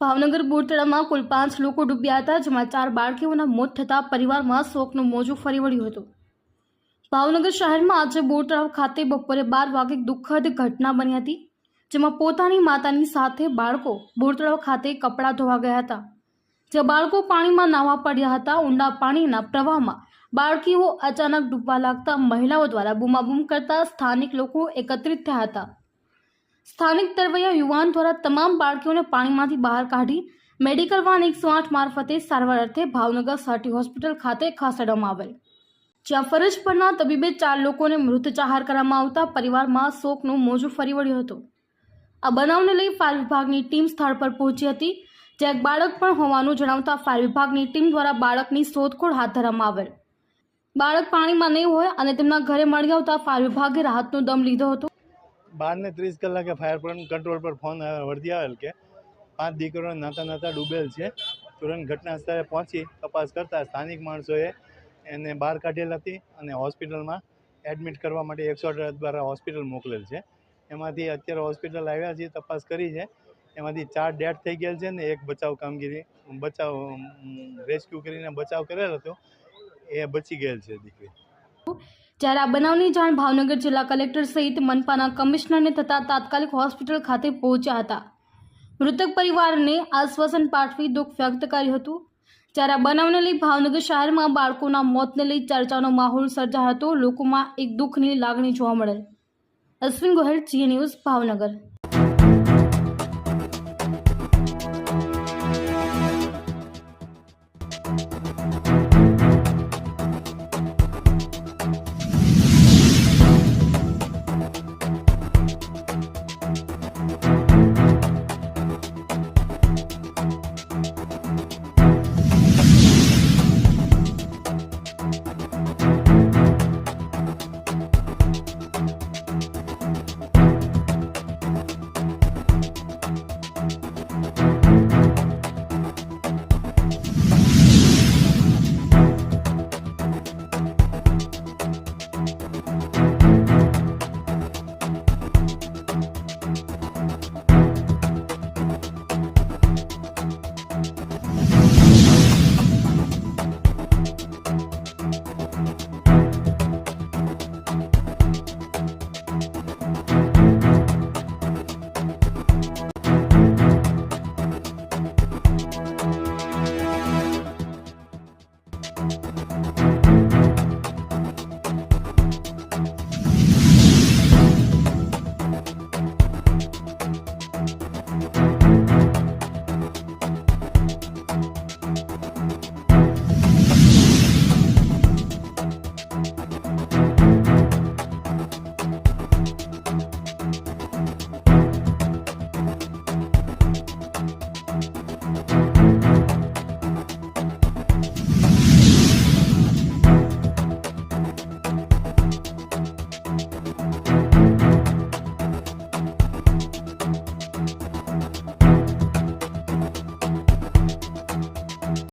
ભાવનગર બોરતળામાં કુલ 5 લોકો ડૂબ્યા હતા, જેમાં 4 બાળકીઓના મોત થતાં પરિવારમાં શોકનું મોજું ફરી વળ્યું હતું। ભાવનગર શહેરમાં આજે બોરતળાવ ખાતે બપોરે 12 વાગે દુઃખદ ઘટના બની હતી, જેમાં પોતાની માતાની સાથે બાળકો બોરતળાવ ખાતે કપડાં ધોવા ગયા હતા, જે બાળકો પાણીમાં નાહવા પડ્યા હતા। ઊંડા પાણીના પ્રવાહમાં બાળકીઓ અચાનક ડૂબવા લાગતા મહિલાઓ દ્વારા બૂમાબૂમ કરતા સ્થાનિક લોકો એકત્રિત થયા હતા। સ્થાનિક તરવૈયા યુવાન દ્વારા તમામ બાળકીઓને પાણીમાંથી બહાર કાઢી મેડિકલ વાન 108 મારફતે સારવાર અર્થે ભાવનગર સટી હોસ્પિટલ ખાતે ખસેડવામાં આવેલ, જ્યાં ફરજ પરના તબીબે 4 લોકોને મૃત જાહેર કરવામાં આવતા પરિવારમાં શોકનું મોજું ફરી વળ્યું હતું। આ બનાવને લઈ ફાયર વિભાગની ટીમ સ્થળ પર પહોંચી હતી, જ્યાં એક બાળક પણ હોવાનું જણાવતા ફાયર વિભાગની ટીમ દ્વારા બાળકની શોધખોળ હાથ ધરવામાં આવેલ। બાળક પાણીમાં નહીં હોય અને તેમના ઘરે મળી આવતા ફાયર વિભાગે રાહતનો દમ લીધો હતો। 12:30 કલાકે ફાયર કંટ્રોલ પર ફોન વર્દી આવેલ કે 5 દીકરીઓ નાતા ડૂબેલ છે। તુરંત ઘટના સ્થળે પહોંચી તપાસ કરતા સ્થાનિક માણસોએ એને બહાર કાઢેલ હતી અને હોસ્પિટલમાં એડમિટ કરવા માટે 108 દ્વારા હોસ્પિટલ મોકલેલ છે। એમાંથી અત્યારે હોસ્પિટલ આવ્યા છીએ, તપાસ કરી છે। એમાંથી 4 ડેથ થઈ ગયેલ છે ને એક રેસ્ક્યુ કરીને બચાવ કરેલ હતો, એ બચી ગયેલ છે દીકરી। જ્યારે આ બનાવની જાણ ભાવનગર જિલ્લા કલેક્ટર સહિત મનપાના કમિશનરને થતાં તાત્કાલિક હોસ્પિટલ ખાતે પહોંચ્યા હતા। મૃતક પરિવારને આશ્વાસન પાઠવી દુઃખ વ્યક્ત કર્યું હતું। જ્યારે આ બનાવને લઈ ભાવનગર શહેરમાં બાળકોના મોતને લઈ ચર્ચાનો માહોલ સર્જાયો હતો। લોકોમાં એક દુઃખની લાગણી જોવા મળેલ। અશ્વિન ગોહેલ, જી ન્યૂઝ, ભાવનગર।